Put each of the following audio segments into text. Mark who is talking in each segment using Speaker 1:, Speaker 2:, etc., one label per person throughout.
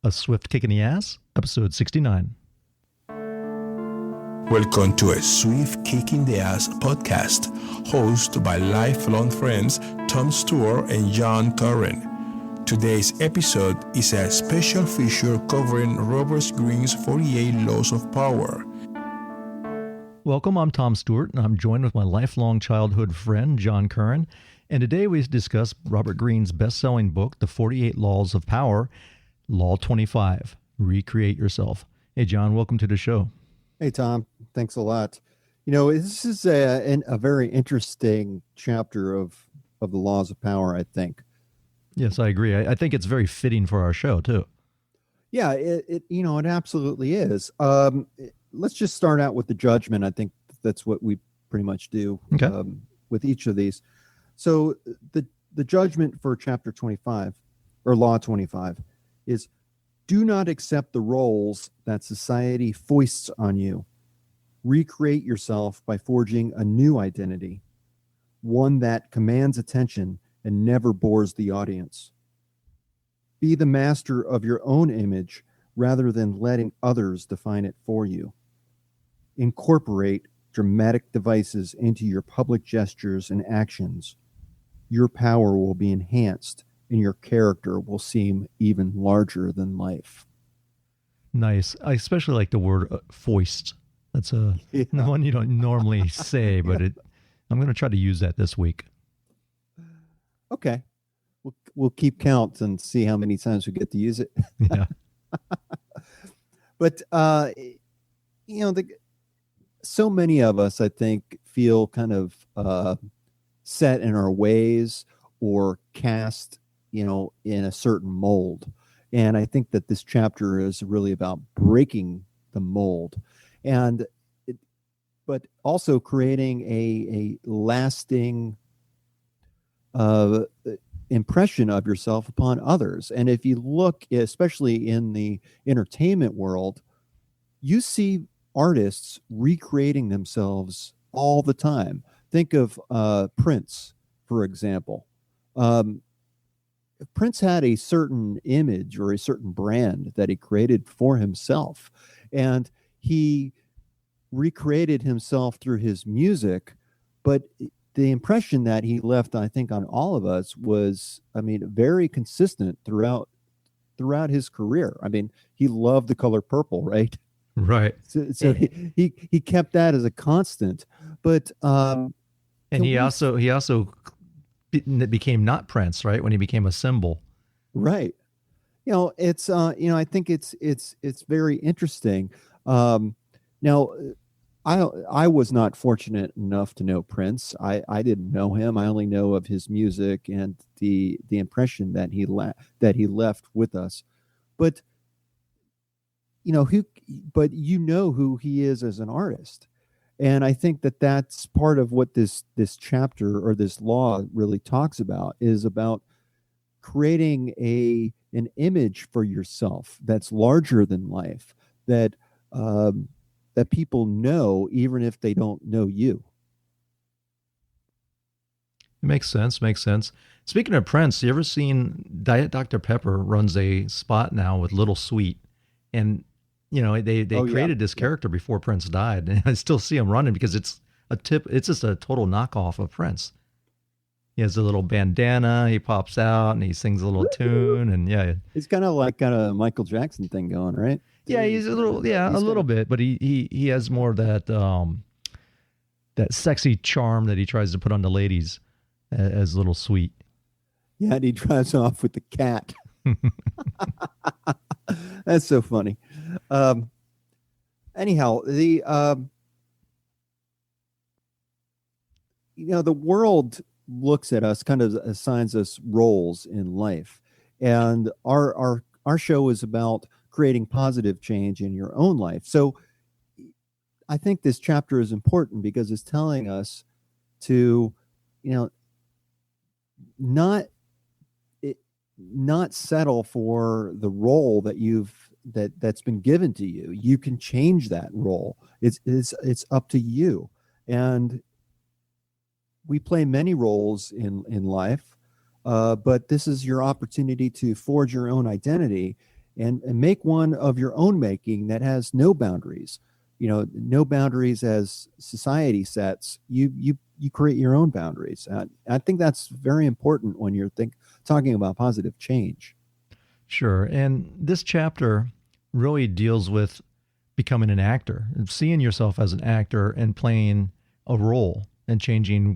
Speaker 1: A Swift Kick in the Ass, episode 69.
Speaker 2: Welcome to A Swift Kick in the Ass podcast, hosted by lifelong friends Tom Stewart and John Curran. Today's episode is a special feature covering Robert Greene's 48 Laws of Power.
Speaker 1: Welcome, I'm Tom Stewart, and I'm joined with my lifelong childhood friend, John Curran. And today we discuss Robert Greene's best-selling book, The 48 Laws of Power, Law 25, Recreate Yourself. Hey, John, welcome to the show.
Speaker 3: Hey, Tom. Thanks a lot. You know, this is a very interesting chapter of the Laws of Power, I think.
Speaker 1: Yes, I agree. I think it's very fitting for our show, too.
Speaker 3: Yeah, it absolutely is. Let's just start out with the judgment. I think that's what we pretty much do with each of these. So the judgment for chapter 25 or law 25 is, do not accept the roles that society foists on you. Recreate yourself by forging a new identity, one that commands attention and never bores the audience. Be the master of your own image rather than letting others define it for you. Incorporate dramatic devices into your public gestures and actions. Your power will be enhanced and your character will seem even larger than life.
Speaker 1: Nice. I especially like the word foist. That's one you don't normally say, but I'm going to try to use that this week.
Speaker 3: Okay. We'll keep count and see how many times we get to use it.
Speaker 1: Yeah.
Speaker 3: But, so many of us, I think, feel kind of set in our ways or cast, in a certain mold. And I think that this chapter is really about breaking the mold but also creating a lasting impression of yourself upon others. And if you look, especially in the entertainment world, you see artists recreating themselves all the time. Think of Prince, for example. Prince had a certain image or a certain brand that he created for himself, and he recreated himself through his music, but the impression that he left, I think, on all of us was, very consistent throughout his career. He loved the color purple, right?
Speaker 1: Right.
Speaker 3: So he kept that as a constant, but
Speaker 1: and he also became not Prince, right? When he became a symbol.
Speaker 3: Right. It's I think it's very interesting. Now, I was not fortunate enough to know Prince. I didn't know him. I only know of his music and the impression that he left with us. But who he is as an artist. And I think that that's part of what this chapter or this law really talks about, is about creating an image for yourself that's larger than life, that people know even if they don't know you.
Speaker 1: It makes sense. Speaking of Prince, you ever seen Diet Dr. Pepper runs a spot now with Little Sweet, and they created this character before Prince died, and I still see him running because it's just a total knockoff of Prince. He has a little bandana, he pops out and he sings a little tune, and
Speaker 3: it's kind of like a Michael Jackson thing going, right?
Speaker 1: Yeah, he's a little bit, but he has more of that that sexy charm that he tries to put on the ladies as Little Sweet.
Speaker 3: Yeah, and he drives off with the cat. That's so funny. Anyhow, the world looks at us, kind of assigns us roles in life, and our show is about creating positive change in your own life. So I think this chapter is important because it's telling us to, not settle for the role that's been given to you. You can change that role. It's up to you. And we play many roles in life, but this is your opportunity to forge your own identity and make one of your own making that has no boundaries. No boundaries as society sets. You create your own boundaries. I think that's very important when you're talking about positive change.
Speaker 1: Sure. And this chapter really deals with becoming an actor, and seeing yourself as an actor and playing a role and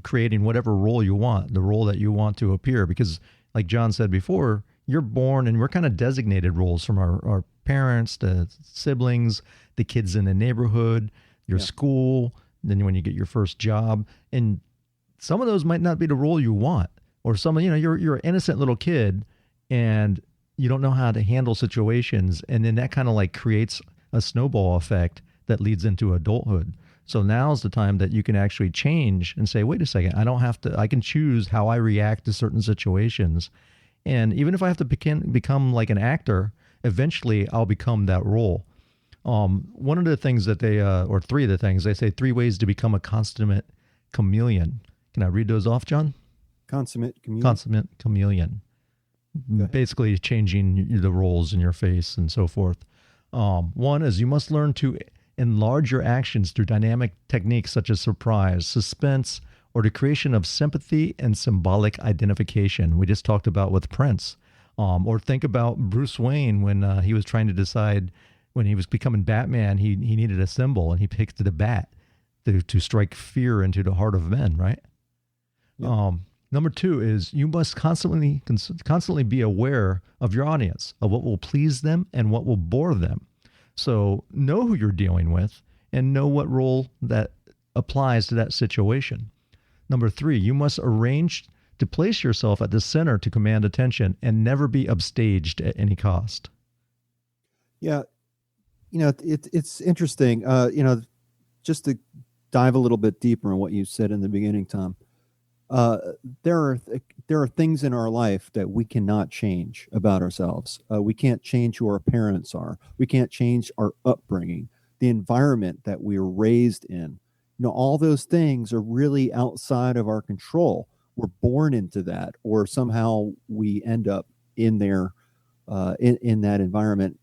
Speaker 1: creating whatever role you want, the role that you want to appear. Because like John said before, you're born and we're kind of designated roles from our parents, the siblings, the kids in the neighborhood, your school, then when you get your first job. And some of those might not be the role you want, or you're an innocent little kid and you don't know how to handle situations. And then that kind of like creates a snowball effect that leads into adulthood. So now's the time that you can actually change and say, wait a second, I can choose how I react to certain situations. And even if I have to become like an actor, eventually I'll become that role. One of the things that or three of the things, they say 3 ways to become a consummate chameleon. Can I read those off, John?
Speaker 3: Consummate chameleon.
Speaker 1: Consummate chameleon. Basically changing the roles in your face and so forth. One is you must learn to enlarge your actions through dynamic techniques such as surprise, suspense, or the creation of sympathy and symbolic identification. We just talked about with Prince. Or think about Bruce Wayne when he was trying to decide, when he was becoming Batman, he needed a symbol, and he picked the bat to strike fear into the heart of men, right? Yep. Number 2 is you must constantly be aware of your audience, of what will please them and what will bore them. So know who you're dealing with and know what role that applies to that situation. Number 3, you must arrange to place yourself at the center to command attention and never be upstaged at any cost.
Speaker 3: Yeah. It's interesting. Just to dive a little bit deeper on what you said in the beginning, Tom. There are things in our life that we cannot change about ourselves. We can't change who our parents are. We can't change our upbringing, the environment that we were raised in. All those things are really outside of our control. We're born into that, or somehow we end up in there, in that environment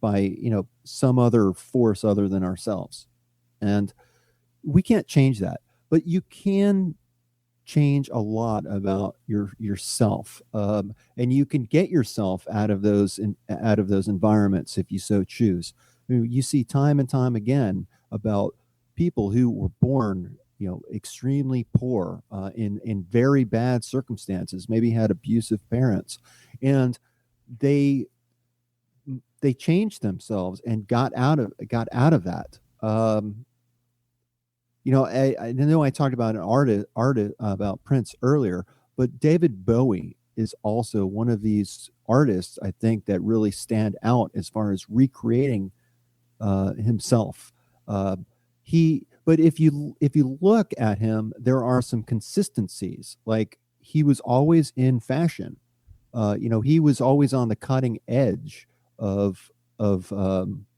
Speaker 3: by, some other force other than ourselves. And we can't change that, but you can change a lot about yourself, and you can get yourself out of those environments if you so choose. You see time and time again about people who were born, extremely poor, in very bad circumstances, maybe had abusive parents, and they changed themselves and got out of that. I know I talked about an artist about Prince earlier, but David Bowie is also one of these artists, I think, that really stand out as far as recreating himself. But if you look at him, there are some consistencies. Like, he was always in fashion. He was always on the cutting edge of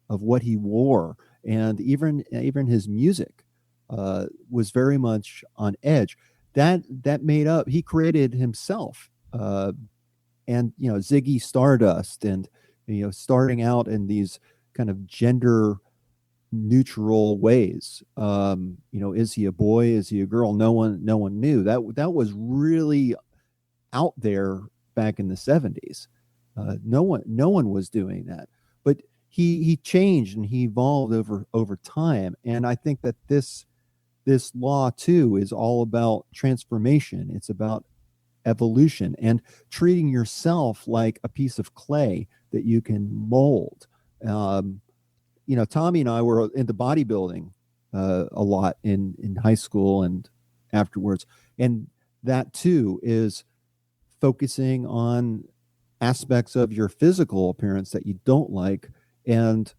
Speaker 3: what he wore, and even his music was very much on edge. That made up. He created himself, and Ziggy Stardust, and starting out in these kind of gender neutral ways. Is he a boy? Is he a girl? No one knew. That was really out there back in the 70s. No one was doing that. But he changed and he evolved over time. And I think that this law too is all about transformation. It's about evolution and treating yourself like a piece of clay that you can mold. Tommy and I were into bodybuilding a lot in high school and afterwards. And that too is focusing on aspects of your physical appearance that you don't like and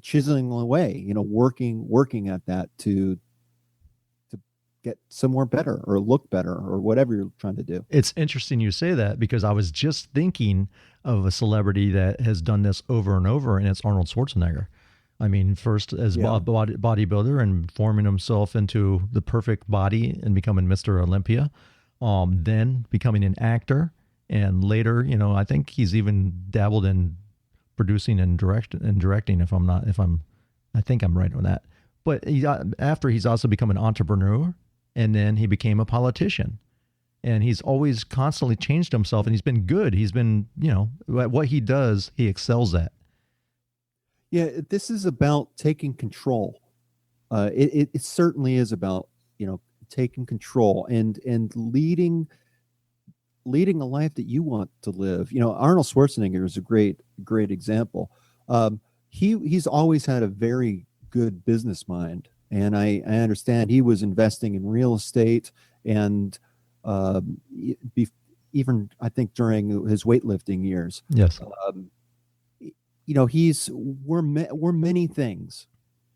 Speaker 3: chiseling away, working at that to get somewhere better or look better or whatever you're trying to do.
Speaker 1: It's interesting you say that, because I was just thinking of a celebrity that has done this over and over, and it's Arnold Schwarzenegger. I mean, first as bodybuilder and forming himself into the perfect body and becoming Mr. Olympia, then becoming an actor, and later, I think he's even dabbled in producing and directing. I think I'm right on that. But after he's also become an entrepreneur, and then he became a politician. And he's always constantly changed himself, and he's been good. He's been, what he does, he excels at.
Speaker 3: Yeah, this is about taking control. It certainly is about, taking control and leading a life that you want to live. Arnold Schwarzenegger is a great example. He's always had a very good business mind, and I understand he was investing in real estate and even I think during his weightlifting years.
Speaker 1: Yes.
Speaker 3: We're many things.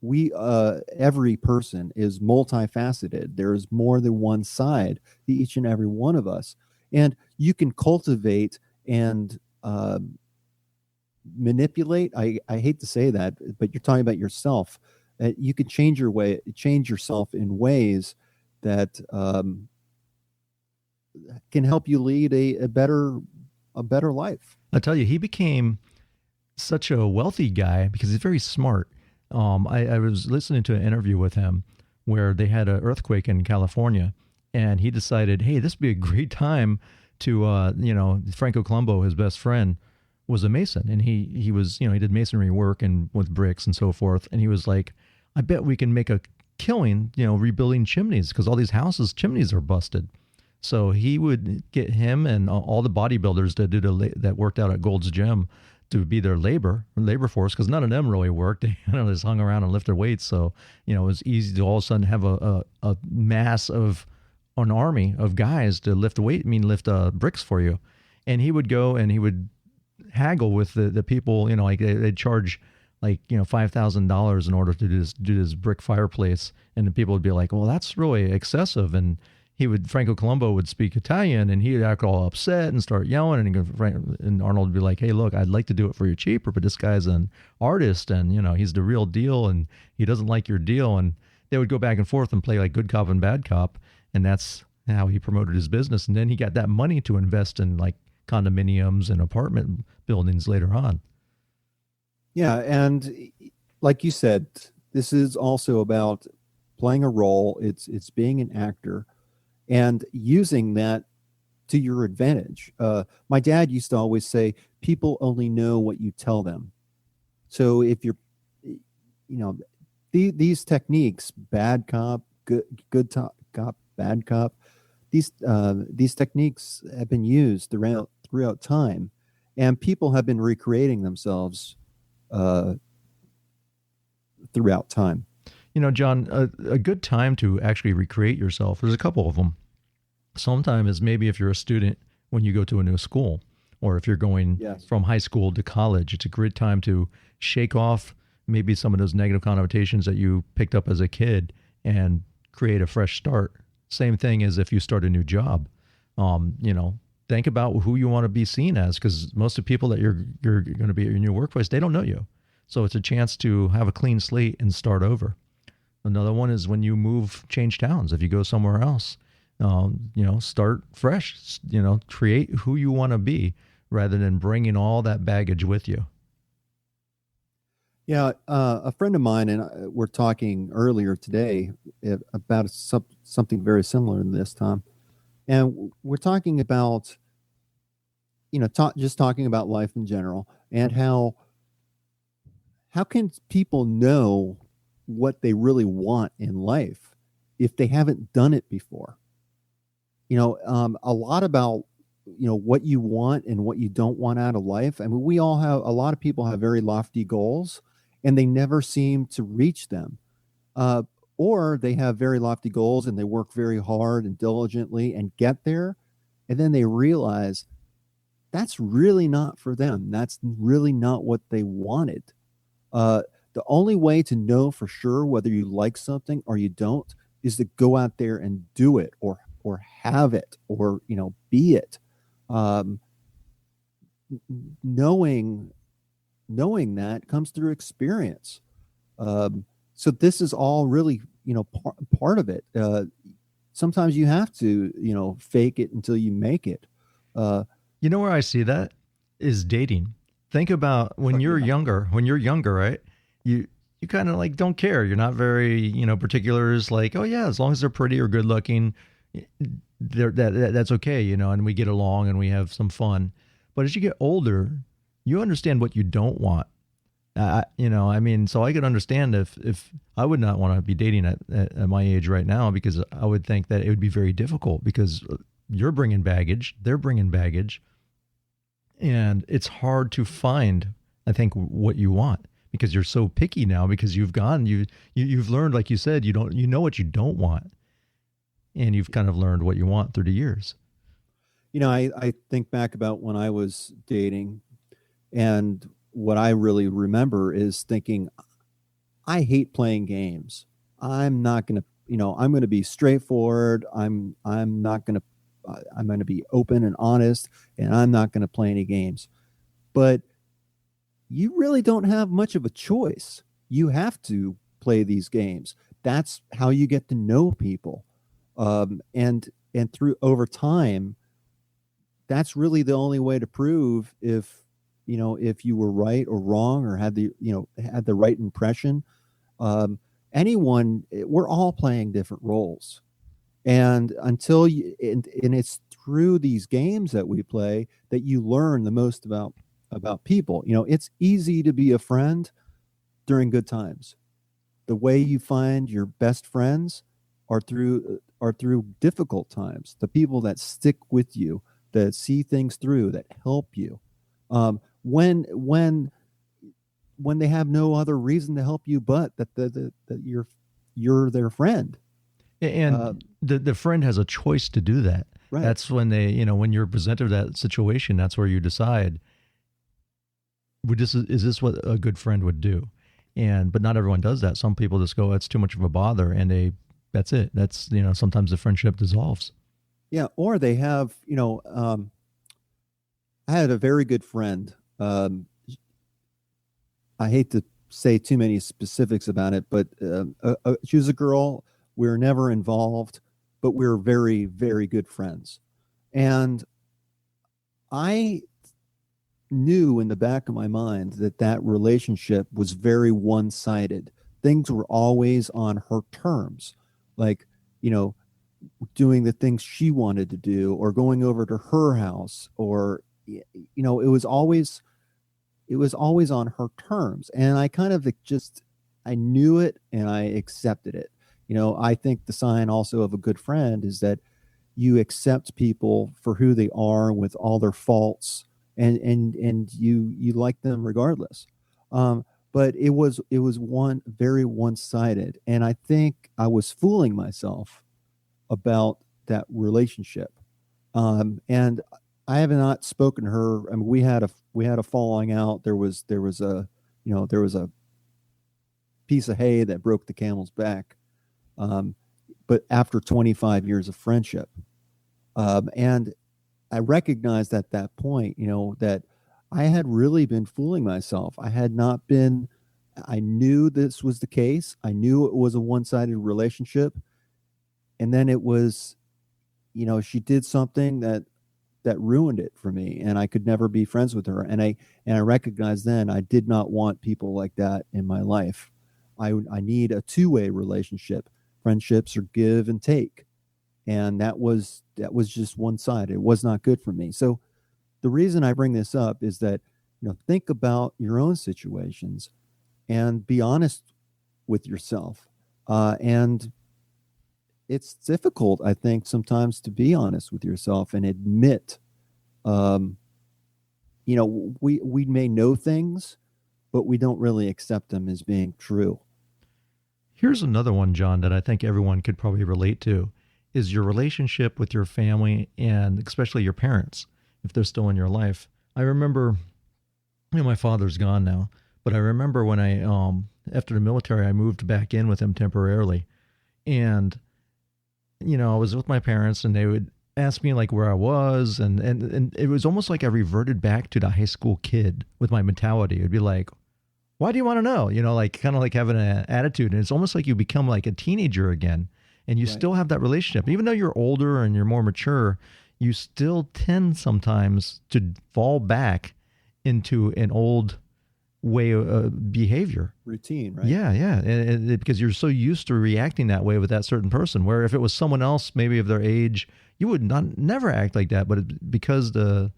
Speaker 3: Every person is multifaceted. There is more than one side to each and every one of us, and you can cultivate and manipulate. I hate to say that, but you're talking about yourself. You can change yourself in ways that can help you lead a better life.
Speaker 1: I tell you, he became such a wealthy guy because he's very smart. I was listening to an interview with him where they had an earthquake in California, and he decided, hey, this would be a great time to, Franco Colombo, his best friend, was a mason, and he was, he did masonry work and with bricks and so forth. And he was like, I bet we can make a killing, rebuilding chimneys, because all these houses, chimneys are busted. So he would get him and all the bodybuilders that worked out at Gold's Gym to be their labor force, because none of them really worked. They just hung around and lifted weights. So, it was easy to all of a sudden have a mass of an army of guys to lift bricks for you. And he would go and he would haggle with the people, like they'd charge $5,000 in order to do this brick fireplace. And the people would be like, well, that's really excessive. And Franco Colombo would speak Italian, and he'd act all upset and start yelling. And Arnold would be like, hey, look, I'd like to do it for you cheaper, but this guy's an artist, and, he's the real deal, and he doesn't like your deal. And they would go back and forth and play like good cop and bad cop. And that's how he promoted his business. And then he got that money to invest in like condominiums and apartment buildings later on.
Speaker 3: Yeah. And like you said, this is also about playing a role. It's being an actor and using that to your advantage. My dad used to always say, people only know what you tell them. So if you're, these techniques, bad cop, good cop, bad cop, these techniques have been used throughout time, and people have been recreating themselves throughout time.
Speaker 1: John, a good time to actually recreate yourself, there's a couple of them. Sometimes is maybe if you're a student when you go to a new school, or if you're going from high school to college, it's a great time to shake off maybe some of those negative connotations that you picked up as a kid and create a fresh start. Same thing as if you start a new job. Think about who you want to be seen as, because most of the people that you're going to be in your workplace, they don't know you. So it's a chance to have a clean slate and start over. Another one is when you change towns. If you go somewhere else, start fresh, create who you want to be rather than bringing all that baggage with you.
Speaker 3: Yeah. A friend of mine and we're talking earlier today about something very similar this time. And we're talking about, just talking about life in general, and how can people know what they really want in life if they haven't done it before? A lot about, what you want and what you don't want out of life. I mean, a lot of people have very lofty goals and they never seem to reach them. Or they have very lofty goals and they work very hard and diligently and get there. And then they realize that's really not for them. That's really not what they wanted. The only way to know for sure whether you like something or you don't is to go out there and do it or have it or, be it. Knowing that comes through experience. So this is all really, part of it. Sometimes you have to, fake it until you make it.
Speaker 1: Where I see that is dating. think about when you're younger, right? You kind of like don't care. You're not very, particular. Is like, oh yeah, as long as they're pretty or good looking, that's okay, and we get along and we have some fun. But as you get older, you understand what you don't want. So I could understand if I would not want to be dating at my age right now, because I would think that it would be very difficult because you're bringing baggage, they're bringing baggage, and it's hard to find, I think, what you want because you're so picky now because you've learned, like you said, you know what you don't want, and you've kind of learned what you want through the years.
Speaker 3: I think back about when I was dating, and what I really remember is thinking, I hate playing games. I'm not going to, I'm going to be straightforward. I'm going to be open and honest, and I'm not going to play any games. But you really don't have much of a choice. You have to play these games. That's how you get to know people. And through over time, that's really the only way to prove if you were right or wrong or had the right impression. We're all playing different roles. And until and it's through these games that we play that you learn the most about people. It's easy to be a friend during good times. The way you find your best friends are through difficult times. The people that stick with you, that see things through, that help you. When they have no other reason to help you but that you're their friend.
Speaker 1: And the friend has a choice to do that.
Speaker 3: Right.
Speaker 1: That's when when you're presented with that situation, that's where you decide, is this what a good friend would do? But not everyone does that. Some people just go, it's too much of a bother, and that's it. That's, sometimes the friendship dissolves.
Speaker 3: Yeah. Or they have, I had a very good friend. I hate to say too many specifics about it, but she was a girl. We were never involved, but we were very, very good friends. And I knew in the back of my mind that relationship was very one-sided. Things were always on her terms, like, doing the things she wanted to do or going over to her house, or, it was always on her terms. And I kind of I knew it and I accepted it. I think the sign also of a good friend is that you accept people for who they are with all their faults, and you like them regardless. But it was very one-sided, and I think I was fooling myself about that relationship. And I have not spoken to her. I mean, we had a falling out. There was a piece of hay that broke the camel's back. But after 25 years of friendship, and I recognized at that point, that I had really been fooling myself. I knew this was the case. I knew it was a one-sided relationship. And then it was, she did something that ruined it for me, and I could never be friends with her. And I recognized then I did not want people like that in my life. I need a two-way relationship. Friendships are give and take. And that was just one side. It was not good for me. So the reason I bring this up is that, think about your own situations and be honest with yourself. And it's difficult, I think, sometimes to be honest with yourself and admit, we may know things, but we don't really accept them as being true.
Speaker 1: Here's another one, John, that I think everyone could probably relate to, is your relationship with your family and especially your parents, if they're still in your life. I remember, my father's gone now, but I remember when after the military, I moved back in with him temporarily. And, I was with my parents, and they would ask me like where I was. And it was almost like I reverted back to the high school kid with my mentality. It would be like, why do you want to know? Kind of like having an attitude. And it's almost like you become like a teenager again, and you still have that relationship. Even though you're older and you're more mature, you still tend sometimes to fall back into an old way of behavior.
Speaker 3: Routine, right?
Speaker 1: Yeah, yeah. Because you're so used to reacting that way with that certain person, where if it was someone else, maybe of their age, you would never act like that. But because the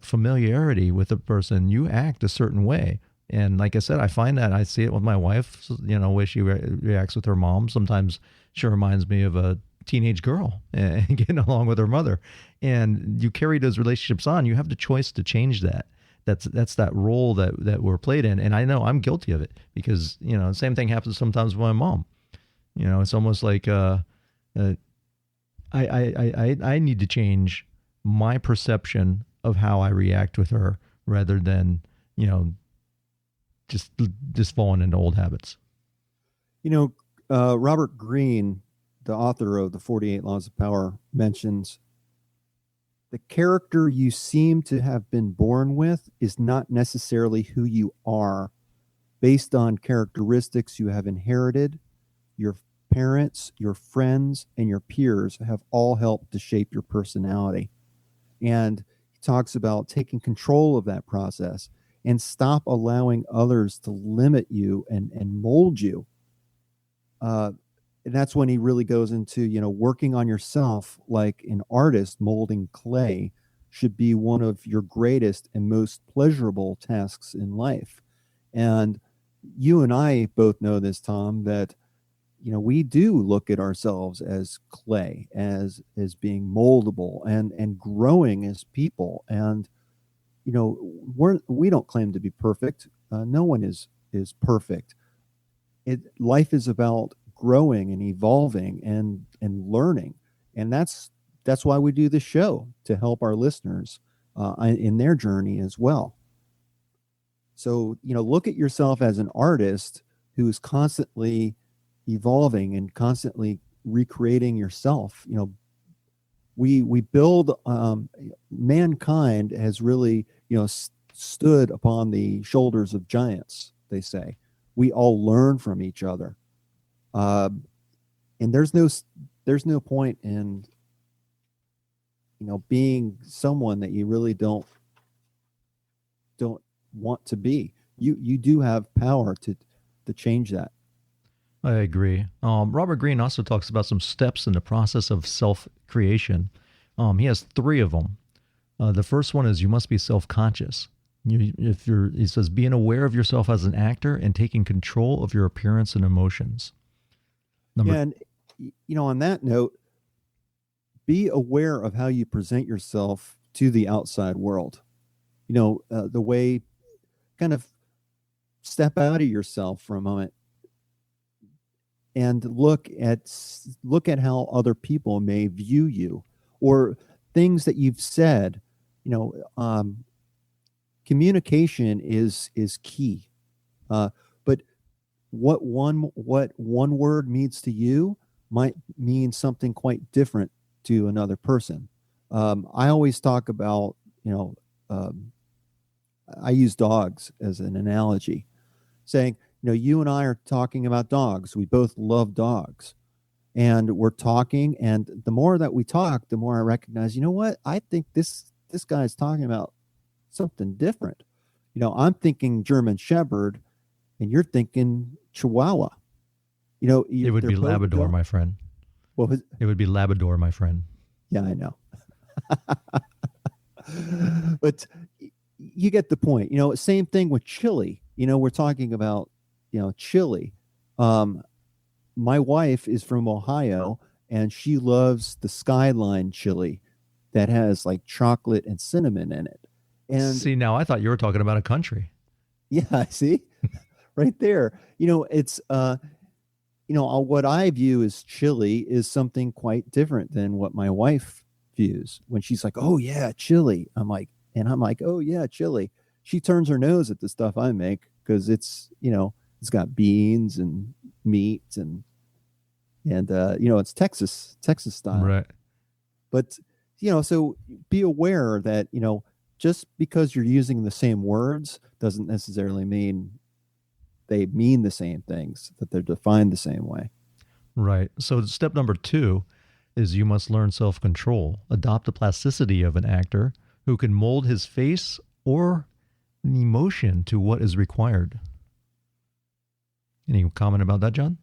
Speaker 1: familiarity with the person, you act a certain way. And like I said, I find that I see it with my wife, way she reacts with her mom. Sometimes she reminds me of a teenage girl and getting along with her mother. And you carry those relationships on. You have the choice to change that. That's that role that we're played in. And I know I'm guilty of it because, the same thing happens sometimes with my mom. It's almost like I need to change my perception of how I react with her rather than, just falling into old habits.
Speaker 3: Robert Greene, the author of the 48 Laws of Power, mentions the character you seem to have been born with is not necessarily who you are based on characteristics you have inherited. Your parents, your friends, and your peers have all helped to shape your personality. And he talks about taking control of that process and stop allowing others to limit you and mold you. And that's when he really goes into, working on yourself like an artist molding clay should be one of your greatest and most pleasurable tasks in life. And you and I both know this, Tom, that, we do look at ourselves as clay, as being moldable and growing as people. And, we don't claim to be perfect. No one is perfect. Life is about growing and evolving and learning, and that's why we do this show, to help our listeners in their journey as well. So look at yourself as an artist who is constantly evolving and constantly recreating yourself. We build, mankind has really stood upon the shoulders of giants, they say. We all learn from each other. And there's no point in, being someone that you really don't want to be. You do have power to change that.
Speaker 1: I agree. Robert Greene also talks about some steps in the process of self-creation. He has 3 of them. The first one is you must be self-conscious. He says, being aware of yourself as an actor and taking control of your appearance and emotions.
Speaker 3: And on that note, be aware of how you present yourself to the outside world. The way, kind of step out of yourself for a moment and look at how other people may view you, or things that you've said. Communication is key. But what one word means to you might mean something quite different to another person. I always talk about, I use dogs as an analogy, saying, you and I are talking about dogs. We both love dogs, and we're talking. And the more that we talk, the more I recognize, what? I think this guy's talking about something different. I'm thinking German Shepherd, and you're thinking Chihuahua.
Speaker 1: It would be Labrador, my friend. It would be Labrador, my friend.
Speaker 3: Yeah, I know. But you get the point. Same thing with chili. We're talking about, chili. My wife is from Ohio, and she loves the Skyline chili that has like chocolate and cinnamon in it. And
Speaker 1: see, now I thought you were talking about a country.
Speaker 3: Yeah, see, right there. It's what I view as chili is something quite different than what my wife views. When she's like, "Oh yeah, chili," I'm like, "Oh yeah, chili." She turns her nose at the stuff I make because it's got beans and meat and it's Texas style,
Speaker 1: right?
Speaker 3: But so be aware that just because you're using the same words doesn't necessarily mean they mean the same things, that they're defined the same way.
Speaker 1: Right. So step number 2 is you must learn self-control. Adopt the plasticity of an actor who can mold his face or an emotion to what is required. Any comment about that, John?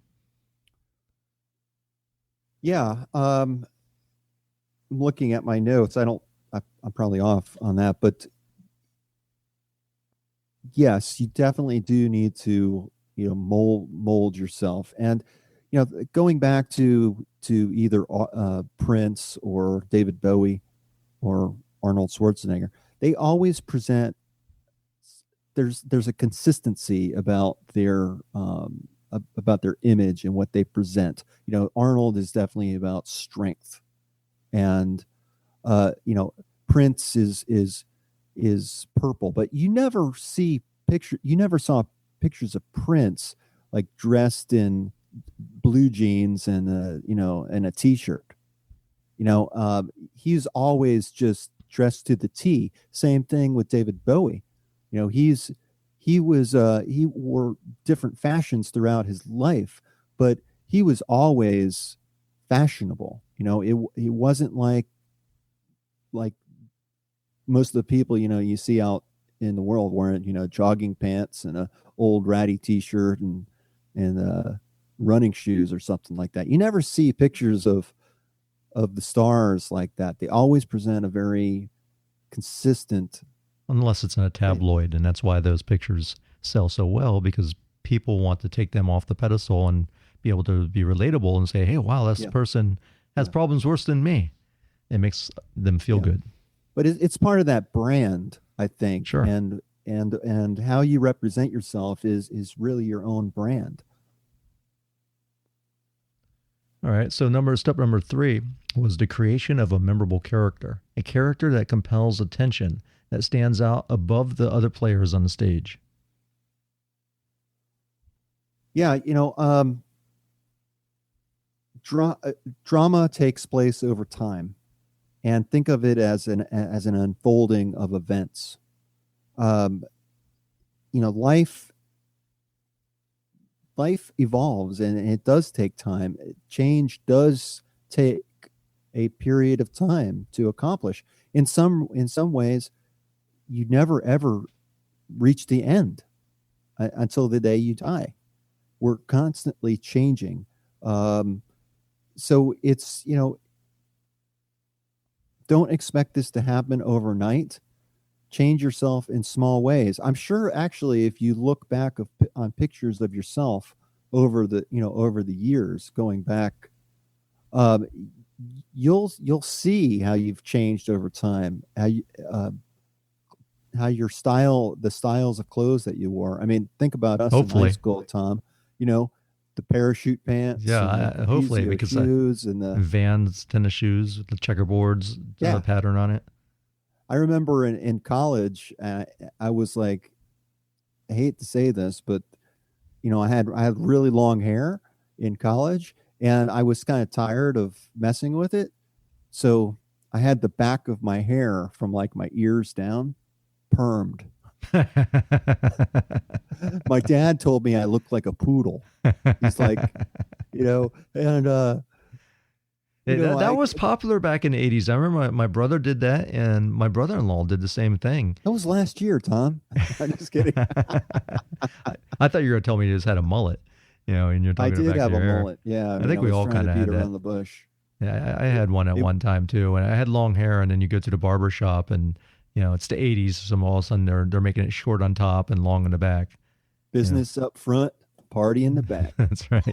Speaker 3: Yeah. I'm looking at my notes. I'm probably off on that, but yes, you definitely do need to, mold yourself. And, going back to either Prince or David Bowie or Arnold Schwarzenegger, they always present, there's a consistency about their image and what they present. Arnold is definitely about strength, and Prince is purple, but you never saw pictures of Prince like dressed in blue jeans and a t-shirt. He's always just dressed to the T. Same thing with David Bowie. He wore different fashions throughout his life, but he was always fashionable. It wasn't like most of the people you see out in the world wearing jogging pants and a old ratty t-shirt and running shoes or something like that. You never see pictures of the stars like that. They always present a very consistent,
Speaker 1: unless it's in a tabloid, and that's why those pictures sell so well, because people want to take them off the pedestal and be able to be relatable and say, hey, wow, this person has problems worse than me. It makes them feel good.
Speaker 3: But it's part of that brand, I think.
Speaker 1: Sure.
Speaker 3: And how you represent yourself is really your own brand.
Speaker 1: All right. So step number 3 was the creation of a memorable character, a character that compels attention, that stands out above the other players on the stage.
Speaker 3: Yeah. Drama takes place over time, and think of it as an unfolding of events. Life evolves, and it does take time. Change does take a period of time to accomplish. In some ways, you never ever reach the end until the day you die. We're constantly changing. So it's, don't expect this to happen overnight. Change yourself in small ways. I'm sure, actually, if you look back on pictures of yourself over the years, going back, you'll see how you've changed over time. How your the styles of clothes that you wore. I mean, think about us in high school, Tom. The parachute pants.
Speaker 1: Yeah, hopefully, because
Speaker 3: shoes and the
Speaker 1: Vans tennis shoes with the checkerboards, the pattern on it.
Speaker 3: I remember in college, I was like, I hate to say this, but I had really long hair in college, and I was kind of tired of messing with it, so I had the back of my hair from like my ears down permed. My dad told me I looked like a poodle. He's like, and
Speaker 1: that was popular back in the 80s. I remember my brother did that, and my brother-in-law did the same thing.
Speaker 3: That was last year, Tom. I'm just kidding.
Speaker 1: I thought you were going to tell me you just had a mullet, and you're talking about
Speaker 3: I did have a
Speaker 1: hair.
Speaker 3: mullet. Yeah.
Speaker 1: I think we all kind of had
Speaker 3: around
Speaker 1: that.
Speaker 3: The bush.
Speaker 1: Yeah, I had one at one time too, and I had long hair, and then you go to the barber shop, and it's the 80s, so all of a sudden they're making it short on top and long in the back.
Speaker 3: Business up front, party in the back.
Speaker 1: That's right.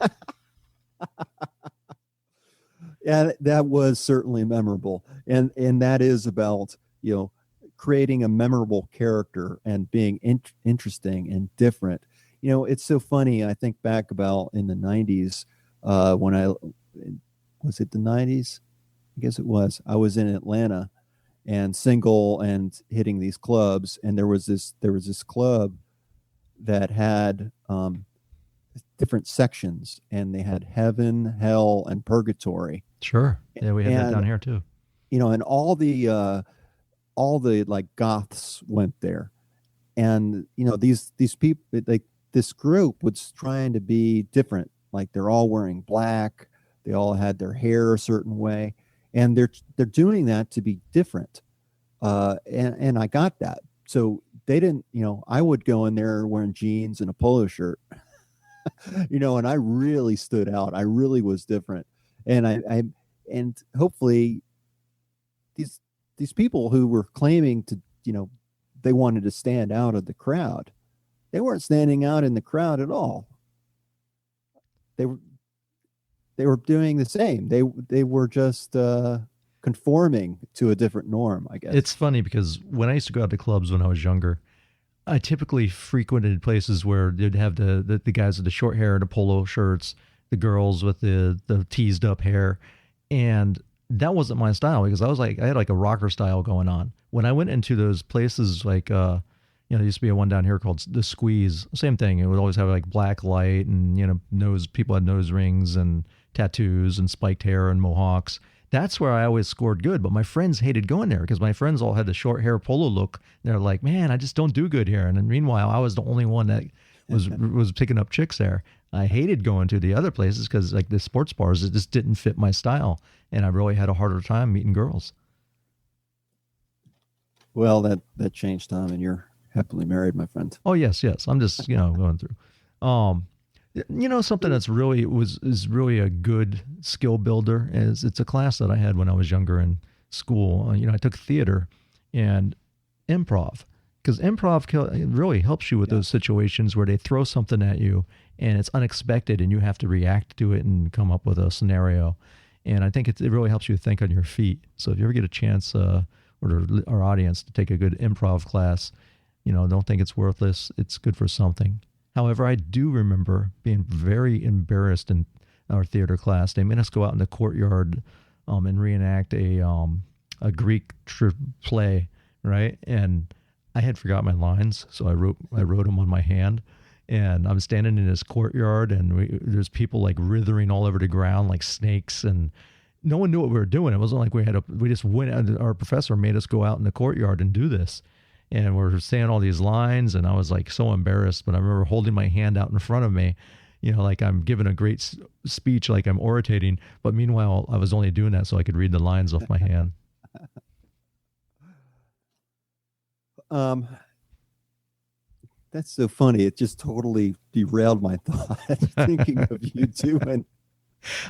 Speaker 3: Yeah, that was certainly memorable, and that is about creating a memorable character and being interesting and different. It's so funny. I think back about in the 90s, was it the 90s? I guess it was. I was in Atlanta and single and hitting these clubs, and there was this club that had different sections, and they had heaven, hell, and purgatory.
Speaker 1: Sure. Yeah, we had that down here too.
Speaker 3: And all the like goths went there, and these people, like this group was trying to be different. Like they're all wearing black, they all had their hair a certain way, and they're doing that to be different. And I got that. So they didn't, I would go in there wearing jeans and a polo shirt, and I really stood out. I really was different. And and hopefully these people who were claiming to, they wanted to stand out of the crowd, they weren't standing out in the crowd at all. They were doing the same. They were just conforming to a different norm, I guess.
Speaker 1: It's funny because when I used to go out to clubs when I was younger, I typically frequented places where they'd have the guys with the short hair, the polo shirts, the girls with the teased up hair. And that wasn't my style because I had like a rocker style going on. When I went into those places like, there used to be one down here called The Squeeze. Same thing. It would always have like black light and, people had nose rings and tattoos and spiked hair and mohawks. That's where I always scored good. But my friends hated going there because my friends all had the short hair polo look. They're like, man, I just don't do good here. And then meanwhile, I was the only one that was picking up chicks there. I hated going to the other places because like the sports bars, it just didn't fit my style. And I really had a harder time meeting girls.
Speaker 3: Well, that changed, Tom, and you're happily married, my friend.
Speaker 1: Oh, yes. I'm just, going through. Something that's is really a good skill builder is it's a class that I had when I was younger in school. I took theater and improv because improv really helps you with those situations where they throw something at you and it's unexpected and you have to react to it and come up with a scenario. And I think it really helps you think on your feet. So if you ever get a chance, or our audience, to take a good improv class, don't think it's worthless. It's good for something. However, I do remember being very embarrassed in our theater class. They made us go out in the courtyard and reenact a Greek play, right? And I had forgot my lines, so I wrote them on my hand. And I'm standing in this courtyard, and there's people like writhing all over the ground like snakes, and no one knew what we were doing. It wasn't like we just went. Our professor made us go out in the courtyard and do this. And we're saying all these lines, and I was like so embarrassed. But I remember holding my hand out in front of me, like I'm giving a great speech, like I'm orating. But meanwhile, I was only doing that so I could read the lines off my hand.
Speaker 3: That's so funny. It just totally derailed my thought thinking of you too. And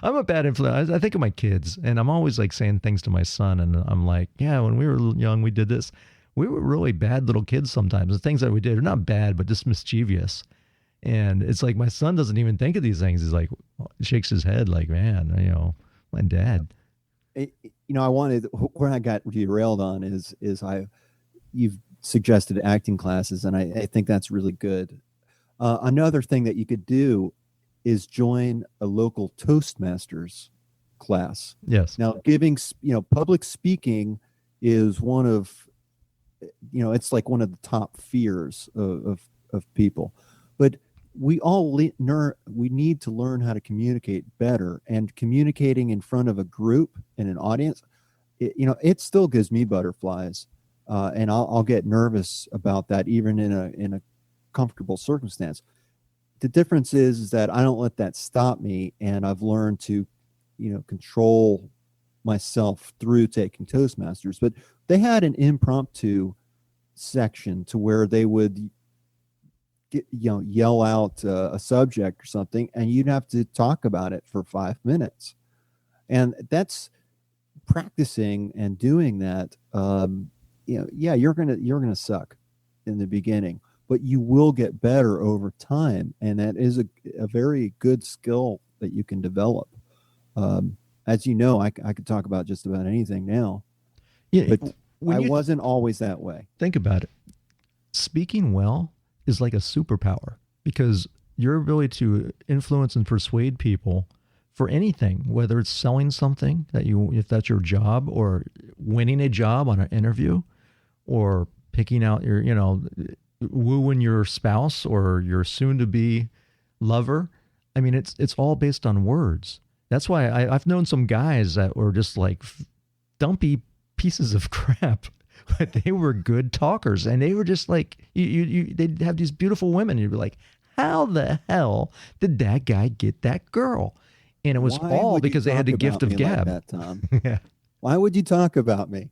Speaker 1: I'm a bad influence. I think of my kids, and I'm always like saying things to my son, and I'm like, yeah, when we were young, we did this. We were really bad little kids sometimes. The things that we did are not bad, but just mischievous. And it's like my son doesn't even think of these things. He's like, shakes his head like, man, my dad.
Speaker 3: I wanted, where I got derailed on is you've suggested acting classes, and I think that's really good. Another thing that you could do is join a local Toastmasters class.
Speaker 1: Yes.
Speaker 3: Now, giving, public speaking is one of, it's like one of the top fears of people, but we all we need to learn how to communicate better, and communicating in front of a group and an audience, it still gives me butterflies. And I'll get nervous about that even in a comfortable circumstance. The difference is that I don't let that stop me, and I've learned to, control myself through taking Toastmasters. But they had an impromptu section to where they would yell out a subject or something, and you'd have to talk about it for 5 minutes. And that's practicing and doing that. You're gonna suck in the beginning, but you will get better over time, and that is a very good skill that you can develop. As you know, I could talk about just about anything now, but I wasn't always that way.
Speaker 1: Think about it. Speaking well is like a superpower, because your ability to influence and persuade people for anything, whether it's selling something if that's your job, or winning a job on an interview, or picking out your, wooing your spouse or your soon-to-be lover. I mean, it's all based on words. That's why I've known some guys that were just like dumpy pieces of crap, but they were good talkers, and they were just like, they'd have these beautiful women. You'd be like, how the hell did that guy get that girl? And it was all because they had the gift of gab.
Speaker 3: Like that, Tom?
Speaker 1: Yeah.
Speaker 3: Why would you talk about me?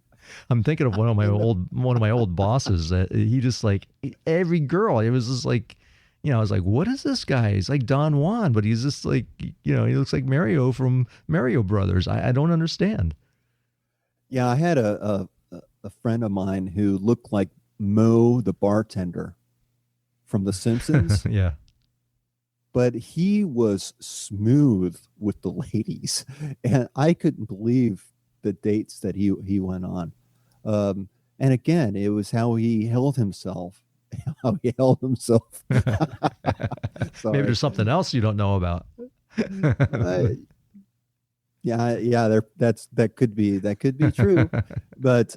Speaker 1: I'm thinking of one of my old bosses that he just like every girl. It was just like, I was like, what is this guy? He's like Don Juan, but he's just like, he looks like Mario from Mario Brothers. I don't understand.
Speaker 3: Yeah, I had a friend of mine who looked like Moe the bartender from The Simpsons.
Speaker 1: Yeah.
Speaker 3: But he was smooth with the ladies, and I couldn't believe the dates that he went on. And again, it was how he held himself. Maybe
Speaker 1: there's something else you don't know about.
Speaker 3: Yeah, that could be true. But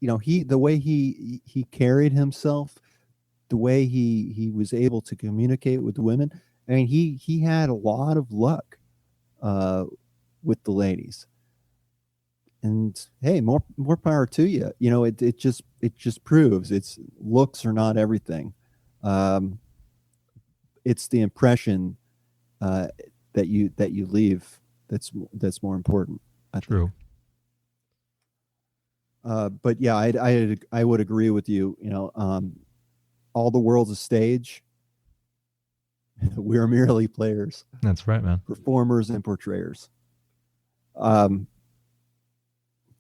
Speaker 3: the way he carried himself, the way he was able to communicate with the women. I mean, he had a lot of luck with the ladies. And hey, more power to you. It just proves it's looks are not everything. It's the impression that you leave that's more important.
Speaker 1: True.
Speaker 3: But yeah, I would agree with you. All the world's a stage. We're merely players.
Speaker 1: That's right, man.
Speaker 3: Performers and portrayers.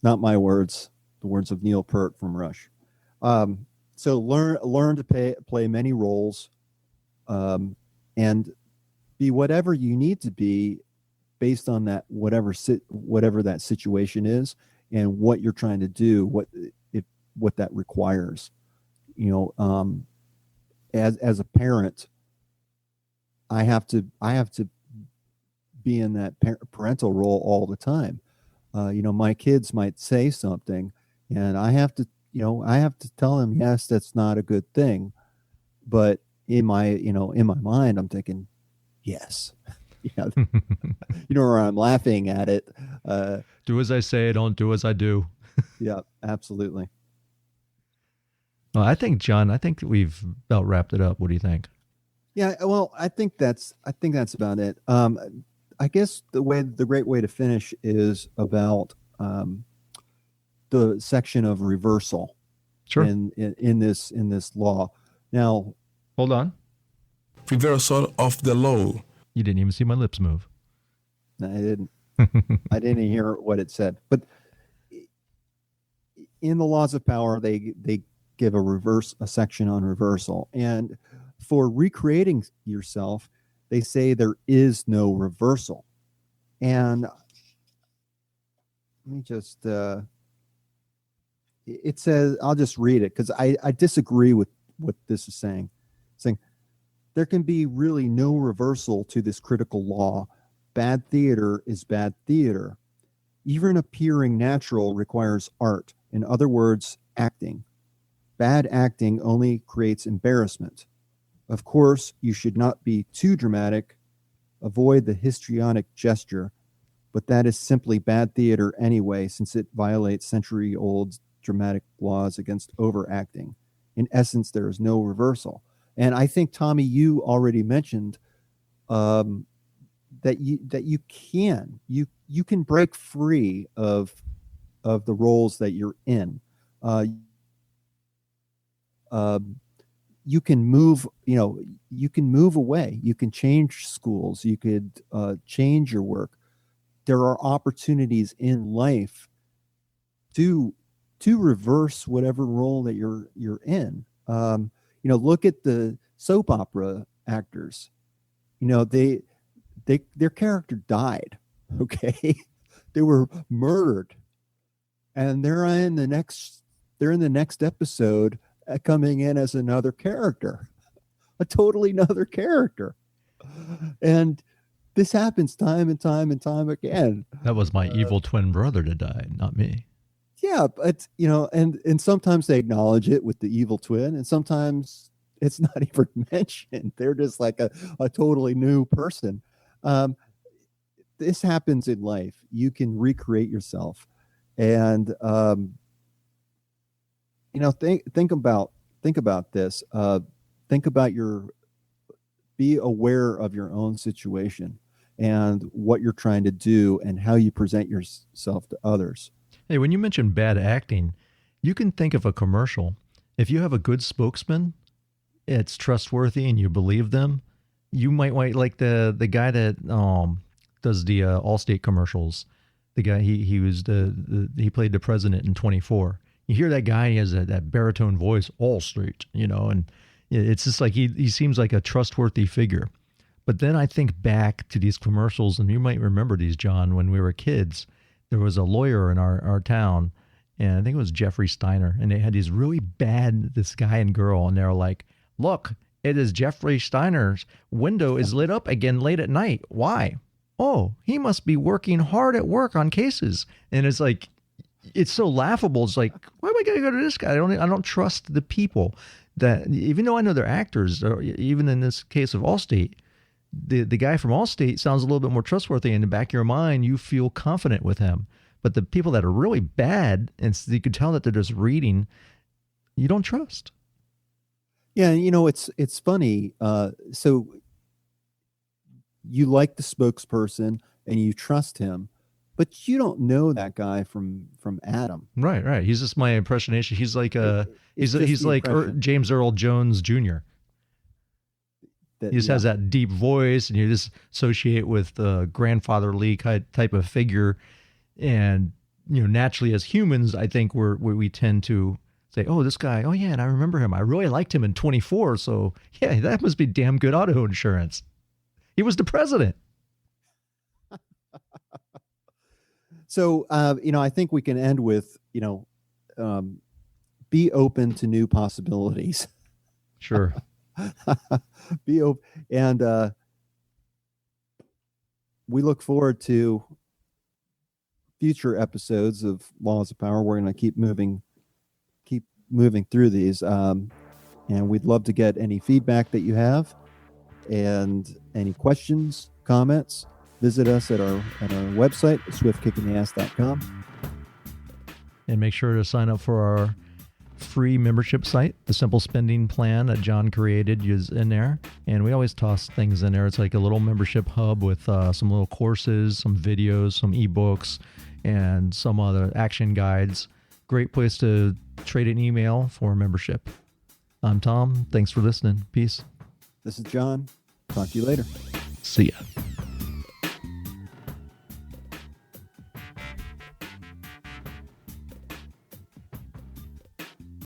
Speaker 3: Not my words, the words of Neil Peart from Rush. So learn to play many roles, and be whatever you need to be based on that whatever that situation is and what you're trying to do, what that requires. As a parent, I have to be in that parental role all the time. My kids might say something, and I have to tell them, yes, that's not a good thing. But in my mind, I'm thinking, yes, or I'm laughing at it.
Speaker 1: Do as I say, don't do as I do.
Speaker 3: Yeah, absolutely.
Speaker 1: Well, I think we've about wrapped it up. What do you think?
Speaker 3: Yeah, well, I think that's about it. I guess the great way to finish is about the section of reversal.
Speaker 1: Sure.
Speaker 3: In this law. Now,
Speaker 1: hold on.
Speaker 2: Reversal of the law.
Speaker 1: You didn't even see my lips move.
Speaker 3: No, I didn't. I didn't hear what it said. But in the laws of power, they give a section on reversal, and for recreating yourself, they say there is no reversal. And let me just, it says, I'll just read it because I disagree with what this is saying. Saying there can be really no reversal to this critical law. Bad theater is bad theater. Even appearing natural requires art. In other words, acting. Bad acting only creates embarrassment. Of course, you should not be too dramatic. Avoid the histrionic gesture, but that is simply bad theater anyway, since it violates century-old dramatic laws against overacting. In essence, there is no reversal. And I think, Tommy, you already mentioned that you can break free of the roles that you're in. You can move away. You can change schools. You could change your work. There are opportunities in life to reverse whatever role that you're in. Look at the soap opera actors. Their character died. Okay, they were murdered, and they're in the next episode, coming in as another character, a totally another character. And this happens time and time and time again.
Speaker 1: That was my evil twin brother that died, not me.
Speaker 3: Yeah, but and sometimes they acknowledge it with the evil twin, and sometimes it's not even mentioned. They're just like a totally new person. This happens in life. You can recreate yourself, and think about this. Be aware of your own situation and what you're trying to do and how you present yourself to others.
Speaker 1: Hey, when you mention bad acting, you can think of a commercial. If you have a good spokesman, it's trustworthy and you believe them, you might like the guy that does the Allstate commercials. The guy he was he played the president in 24. You hear that guy, he has that baritone voice, Allstate, and it's just like he seems like a trustworthy figure. But then I think back to these commercials, and you might remember these, John, when we were kids. There was a lawyer in our town, and I think it was Jeffrey Steiner, and they had these really bad, this guy and girl, and they were like, look, it is Jeffrey Steiner's window is lit up again late at night. Why? Oh, he must be working hard at work on cases. And it's like, it's so laughable. It's like, why am I going to go to this guy? I don't trust the people that, even though I know they're actors, or even in this case of Allstate, the guy from Allstate sounds a little bit more trustworthy. In the back of your mind, you feel confident with him. But the people that are really bad, and you could tell that they're just reading, you don't trust.
Speaker 3: Yeah, it's funny. So you like the spokesperson and you trust him, but you don't know that guy from Adam.
Speaker 1: Right. He's just my impersonation. He's like he's like James Earl Jones Jr. He just has that deep voice, and you just associate with the grandfatherly type of figure. And naturally, as humans, I think we tend to say, "Oh, this guy. Oh, yeah, and I remember him. I really liked him in 24. So yeah, that must be damn good auto insurance. He was the president."
Speaker 3: So I think we can end with be open to new possibilities.
Speaker 1: Sure.
Speaker 3: Be open, and we look forward to future episodes of Laws of Power. We're going to keep moving through these, and we'd love to get any feedback that you have, and any questions, comments. Visit us at our website, swiftkickingtheass.com,
Speaker 1: and make sure to sign up for our free membership site. The Simple Spending Plan that John created is in there, and we always toss things in there. It's like a little membership hub with some little courses, some videos, some ebooks, and some other action guides. Great place to trade an email for membership. I'm Tom. Thanks for listening. Peace.
Speaker 3: This is John. Talk to you later.
Speaker 1: See ya.